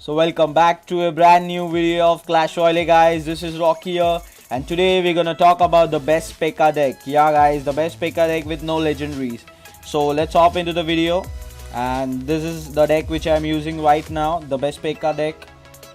So welcome back to a brand new video of Clash Royale, guys. This is Rocky here, and today we're gonna talk about the best P.E.K.K.A deck. Yeah guys, the best P.E.K.K.A deck with no legendaries. So let's hop into the video, and this is the deck which I'm using right now, the best P.E.K.K.A deck.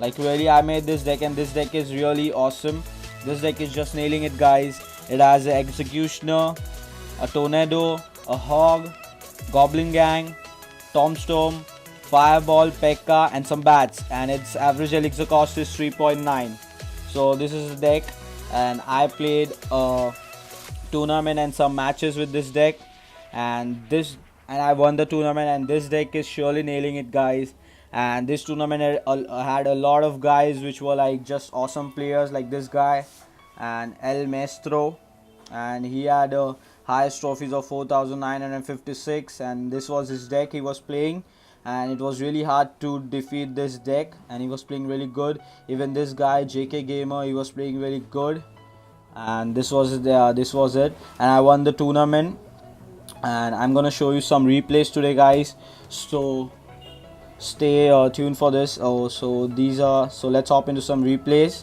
Like really, I made this deck and this deck is really awesome. This deck is just nailing it, guys. It has an Executioner, a Tornado, a Hog, Goblin Gang, Tombstone, Fireball, P.E.K.K.A and some bats, and its average elixir cost is 3.9. So this is the deck, and I played a tournament and some matches with this deck, and I won the tournament, and this deck is surely nailing it, guys. And this tournament had a lot of guys which were like just awesome players, like this guy and El Maestro, and he had highest trophies of 4,956, and this was his deck he was playing, and it was really hard to defeat this deck, and he was playing really good. Even this guy JK Gamer, he was playing really good, and this was it, and I won the tournament. And I'm gonna show you some replays today, guys, so stay tuned for this. So let's hop into some replays,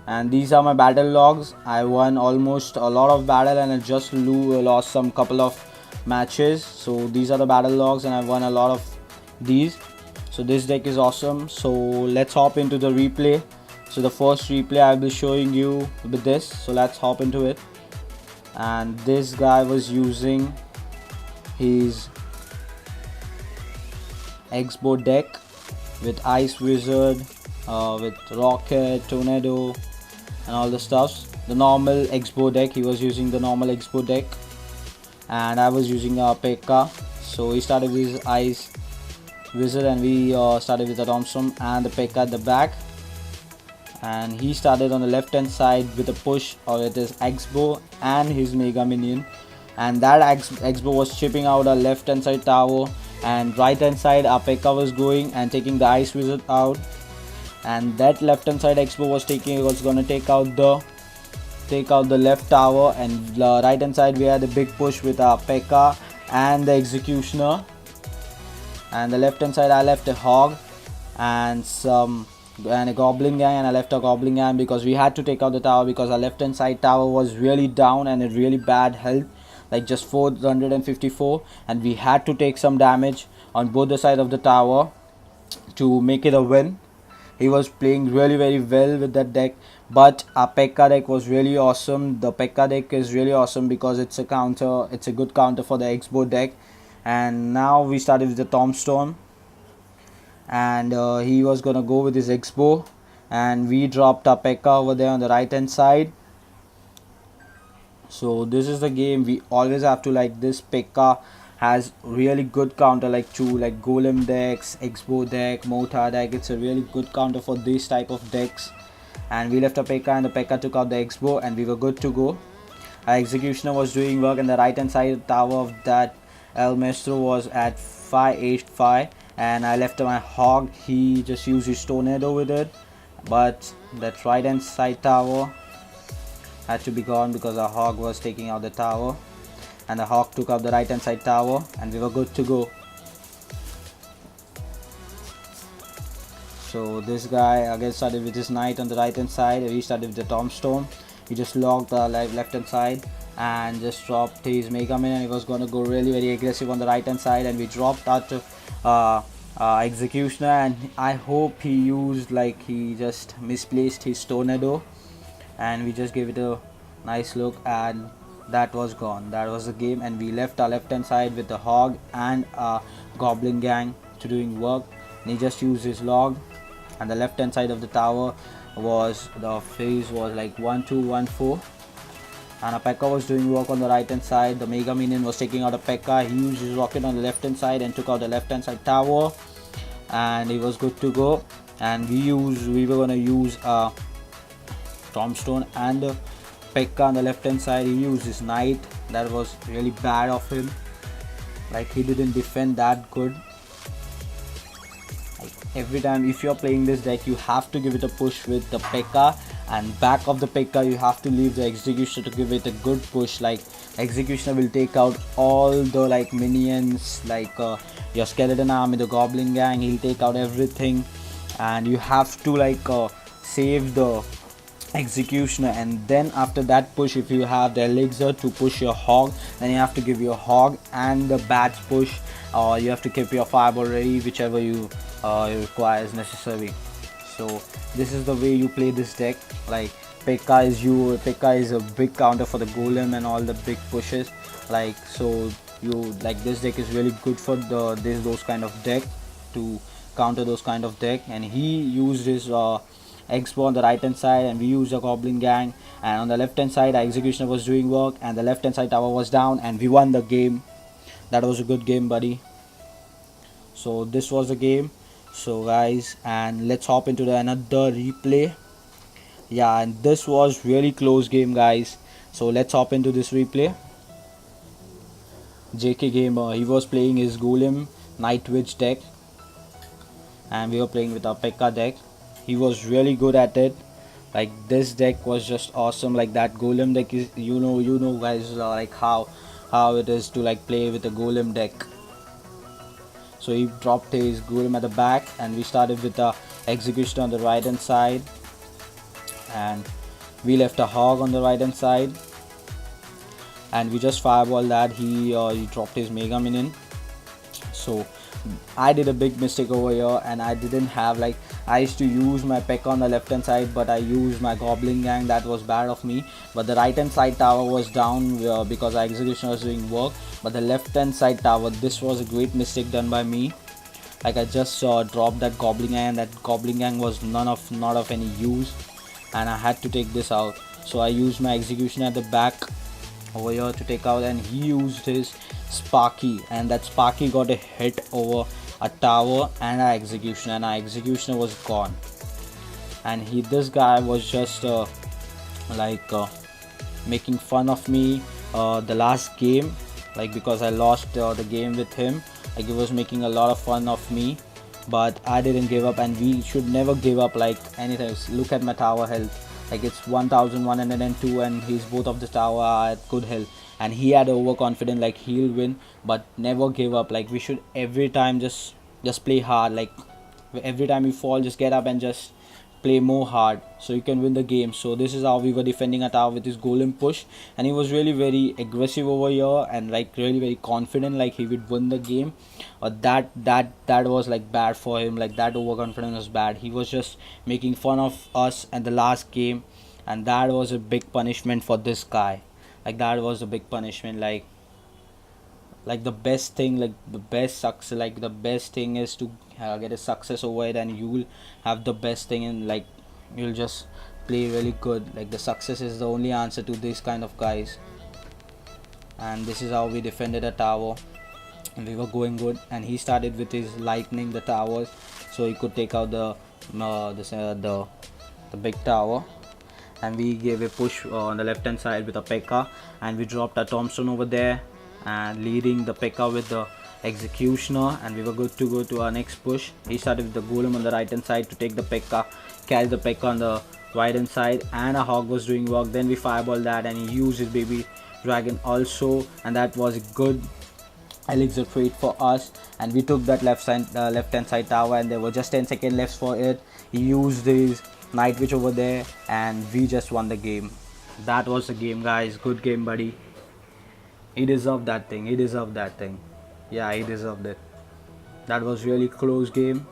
and these are my battle logs. I won almost a lot of battle, and I just lost some couple of matches. So these are the battle logs, and I won a lot of these. So this deck is awesome. So let's hop into the replay. So the first replay I'll be showing you with this, so let's hop into it. And this guy was using his Expo deck with Ice Wizard, with Rocket, Tornado and all the stuffs. The normal Expo deck, he was using the normal Expo deck, and I was using P.E.K.K.A. So he started with his Ice Wizard, and we started with the Tombstone and the P.E.K.K.A at the back. And he started on the left hand side with a push with his Expo and his Mega Minion, and that Expo was chipping out our left hand side tower, and right hand side our P.E.K.K.A was going and taking the Ice Wizard out, and that left hand side Expo was gonna take out the left tower, and the right hand side we had a big push with our P.E.K.K.A and the Executioner, and the left hand side I left a Hog and a Goblin Gang, and I left a Goblin Gang because we had to take out the tower, because our left hand side tower was really down and a really bad health, like just 454, and we had to take some damage on both the sides of the tower to make it a win. He was playing really very well with that deck, but our P.E.K.K.A deck was really awesome. The P.E.K.K.A deck is really awesome because it's a good counter for the Expo deck. And now we started with the Tombstone, and he was gonna go with his Expo, and we dropped our P.E.K.K.A over there on the right hand side. So this is the game. We always have to, like, this P.E.K.K.A has really good counter, like Golem decks, Expo deck, Mortar deck. It's a really good counter for this type of decks. And we left a P.E.K.K.A, and the P.E.K.K.A took out the Expo, and we were good to go. Our Executioner was doing work, and the right hand side tower of that El Maestro was at 585, and I left my Hog. He just used his Tornado with it, but that right hand side tower had to be gone because our Hog was taking out the tower, and the Hawk took up the right hand side tower, and we were good to go. So this guy again started with his Knight on the right hand side. He started with the Tombstone. He just locked the left hand side and just dropped his Mega Man, and he was going to go really very aggressive on the right hand side, and we dropped that Executioner, and I hope he just misplaced his Tornado, and we just gave it a nice look, and that was gone. That was the game, and we left our left hand side with the Hog and Goblin Gang to doing work, and he just used his log, and the left hand side of the tower was, the phase was like 1214, and a P.E.K.K.A was doing work on the right hand side. The Mega Minion was taking out a P.E.K.K.A. He used his rocket on the left hand side and took out the left hand side tower, and he was good to go. And we were gonna use Tombstone and P.E.K.K.A on the left hand side. He used his Knight. That was really bad of him, like he didn't defend that good. Like every time if you're playing this deck, you have to give it a push with the P.E.K.K.A and back of the Pekka you have to leave the executioner to give it a good push. Like executioner will take out all the like minions, like your skeleton army, the goblin gang, he'll take out everything, and you have to like save the executioner. And then after that push, if you have the elixir to push your hog, then you have to give your hog and the bats push, or you have to keep your fireball ready, whichever you require is necessary. So this is the way you play this deck. Like Pekka is a big counter for the golem and all the big pushes. Like so you like this deck is really good for those kind of deck, to counter those kind of deck. And he used his expo on the right hand side, and we used a goblin gang, and on the left hand side our executioner was doing work, and the left hand side tower was down, and we won the game. That was a good game, buddy. So this was the game. So guys, and let's hop into another replay. Yeah, and this was really close game, guys. So let's hop into this replay. JK Gamer, he was playing his golem night witch deck, and we were playing with our Pekka deck. He was really good at it. Like this deck was just awesome. Like that golem deck is, you know guys, like how it is to like play with a golem deck. So he dropped his golem at the back, and we started with the executioner on the right hand side, and we left a hog on the right hand side, and we just fireball that. He dropped his mega minion. So I did a big mistake over here, and I didn't have, like, I used to use my Pekka on the left hand side, but I used my goblin gang. That was bad of me. But the right hand side tower was down because our executioner was doing work. But the left hand side tower, this was a great mistake done by me. Like I just dropped that goblin gang, and that goblin gang was not of any use, and I had to take this out. So I used my executioner at the back over here to take out, and he used his Sparky, and that Sparky got a hit over a tower and our executioner, and our executioner was gone. And this guy was just making fun of me the last game, like because I lost the game with him. Like he was making a lot of fun of me, but I didn't give up, and we should never give up. Like anytime, look at my tower health, like it's 1102, and he's both of the tower are at good health, and he had overconfident like he'll win. But never give up. Like we should every time just play hard. Like every time you fall, just get up and just play more hard, so you can win the game. So this is how we were defending our tower with his golem push, and he was really very aggressive over here, and like really very confident like he would win the game. That was like bad for him. Like that overconfidence was bad. He was just making fun of us at the last game, and that was a big punishment for this guy. Like that was a big punishment. Like the best thing, like the best success, like the best thing is to get a success over it, and you will have the best thing, and like you'll just play really good. Like the success is the only answer to these kind of guys. And this is how we defended a tower, and we were going good. And he started with his lightning the towers, so he could take out the big tower. And we gave a push on the left hand side with a Pekka, and we dropped a tombstone over there, and leading the Pekka with the executioner, and we were good to go to our next push. He started with the golem on the right hand side to take the Pekka, carry the Pekka on the right hand side, and a hog was doing work. Then we fireball that, and he used his baby dragon also, and that was a good elixir trade for us. And we took that left hand side tower, and there were just 10 seconds left for it. He used his night witch over there, and we just won the game. That was the game, guys. Good game, buddy. He deserved that thing. Yeah, he deserved it. That was really close game.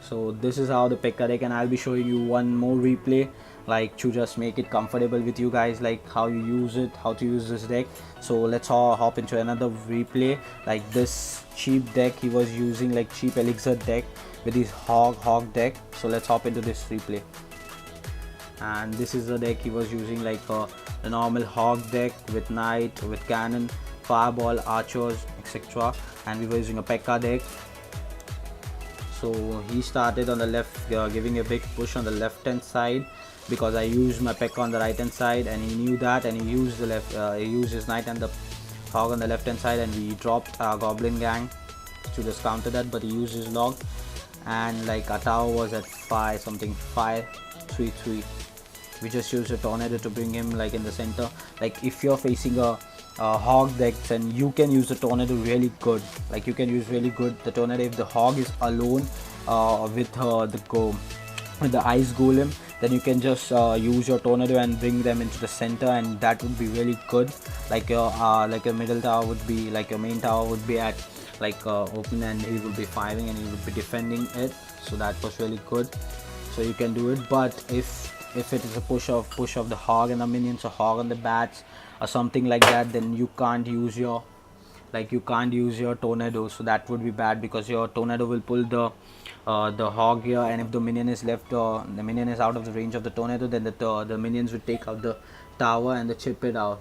So this is how the Pekka deck, and I'll be showing you one more replay, like to just make it comfortable with you guys, like how you use it, how to use this deck. So let's all hop into another replay. Like this cheap deck, he was using like cheap elixir deck with his hog deck. So let's hop into this replay. And this is the deck he was using, like the normal hog deck with knight, with cannon, fireball, archers, etc. And we were using a Pekka deck. So he started on the left, giving a big push on the left hand side, because I used my Pekka on the right hand side, and he knew that, and he used he used his knight and the hog on the left hand side, and we dropped our goblin gang to just counter that, but he used his log, and like our tower was at 5 3-3. We just use a tornado to bring him like in the center. Like if you're facing a hog deck, then you can use the tornado really good. Like you can use really good the tornado if the hog is alone with the ice golem. Then you can just use your tornado and bring them into the center, and that would be really good. Like your middle tower would be, like your main tower would be at like open, and he would be firing and he would be defending it. So that was really good. So you can do it. But if it is a push of the hog and the minions, or hog on the bats or something like that, then you can't use your tornado. So that would be bad, because your tornado will pull the hog here, and if the minion is left, the minion is out of the range of the tornado, then the minions would take out the tower and chip it out.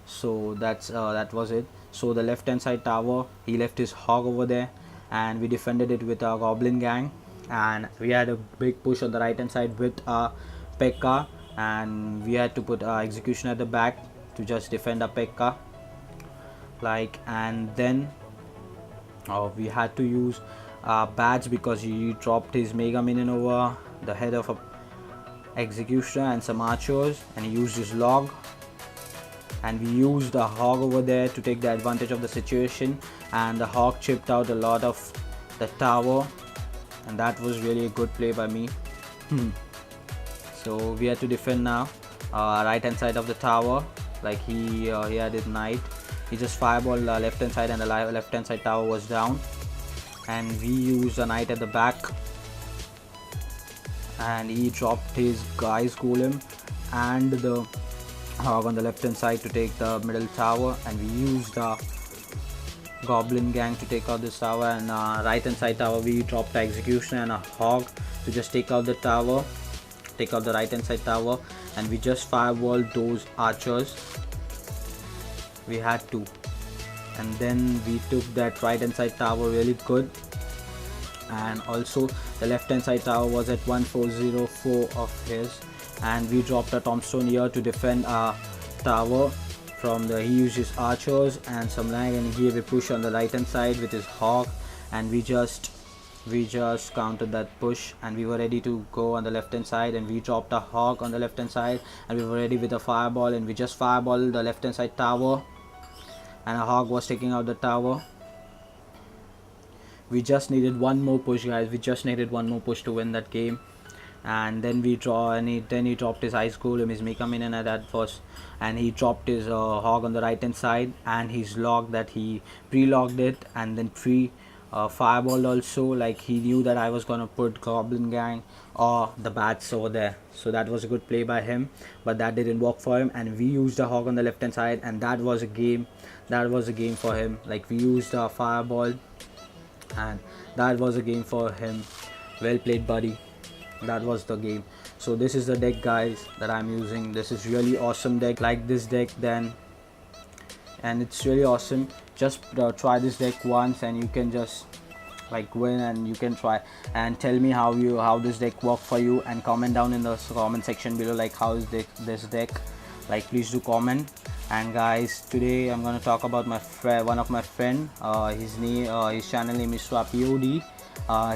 So that was it. So the left hand side tower, he left his hog over there, and we defended it with our goblin gang, and we had a big push on the right hand side with our Pekka, and we had to put our execution at the back to just defend our Pekka. And then we had to use bats, because he dropped his mega minion over the head of a executioner and some archers, and he used his log, and we used the hog over there to take the advantage of the situation, and the hog chipped out a lot of the tower, and that was really a good play by me. So we had to defend now right hand side of the tower. Like he had his knight, he just fireballed left hand side, and the left hand side tower was down, and we used a knight at the back, and he dropped his ice golem and the hog on the left hand side to take the middle tower, and we used the goblin gang to take out this tower, and right hand side tower we dropped the executioner and a hog to just take out the tower, take out the right hand side tower, and we just firewalled those archers. We had to, and then we took that right hand side tower really good, and also the left hand side tower was at 1404 of his, and we dropped a tombstone here to defend our tower from the, he used his archers and some lag, and he gave a push on the right hand side with his hog, and we just countered that push, and we were ready to go on the left hand side, and we dropped a hog on the left hand side, and we were ready with a fireball, and we just fireballed the left hand side tower, and a hog was taking out the tower. We just needed one more push, guys. We just needed one more push to win that game. And then we draw, and he dropped his ice golem, his mega minion at that first, and he dropped his hog on the right hand side, and his log that he pre-logged it, and then fireball also. Like he knew that I was gonna put goblin gang or the bats over there, so that was a good play by him, but that didn't work for him, and we used a hog on the left hand side, and that was a game for him. Like we used a fireball, and that was a game for him. Well played, buddy. That was the game. So this is the deck, guys, that I'm using. This is really awesome deck. Like this deck then, and it's really awesome. Just try this deck once, and you can just like win, and you can try and tell me how this deck worked for you, and comment down in the comment section below like how is this deck. Like please do comment. And guys, today I'm gonna talk about my one of my friend. His channel name is SWAPIODI.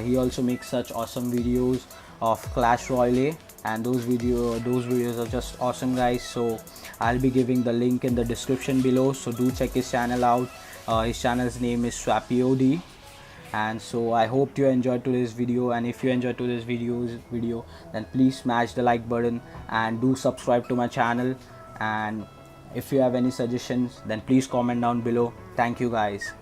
He also makes such awesome videos of Clash Royale, and those videos are just awesome, guys. So I'll be giving the link in the description below, so do check his channel out. His channel's name is SWAPIODI. And so I hope you enjoyed today's video, and if you enjoyed today's video, then please smash the like button and do subscribe to my channel. And if you have any suggestions, then please comment down below. Thank you, guys.